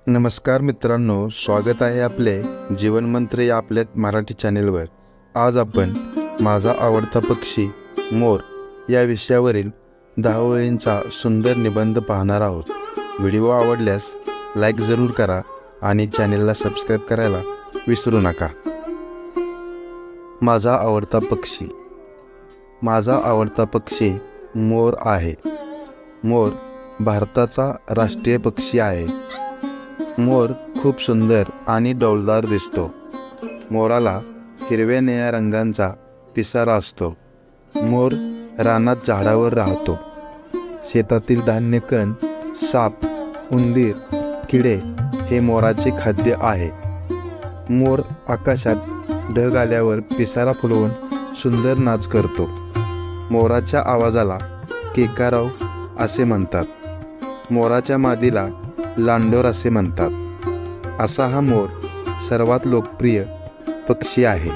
नमस्कार मित्रांनो, स्वागत आहे आपले जीवनमंत्र या आपल्या मराठी चॅनेलवर। आज आपण माझा आवडता पक्षी मोर या विषयावरील 10 ओळींचा सुंदर निबंध पाहणार आहोत। व्हिडिओ आवडल्यास लाईक जरूर करा आणि चॅनेलला सबस्क्राइब करायला विसरू नका। माझा आवडता पक्षी। माझा आवडता पक्षी मोर आहे। मोर भारताचा राष्ट्रीय पक्षी आहे। मोर खूप सुंदर आणि डौलदार दिसतो। मोराला हिरव्या निळ्या रंगांचा पिसारा असतो। मोर रानात झाडावर राहतो। शेतातील धान्य, कण, साप, उंदीर, किडे हे मोराचे खाद्य आहे। मोर आकाशात ढग आल्यावर पिसारा फुलवून सुंदर नाच करतो। मोराच्या आवाजाला केकाराव असे म्हणतात। मोराच्या मादीला लांडोर असे म्हणतात। असा हा मोर सर्वात लोकप्रिय पक्षी आहे।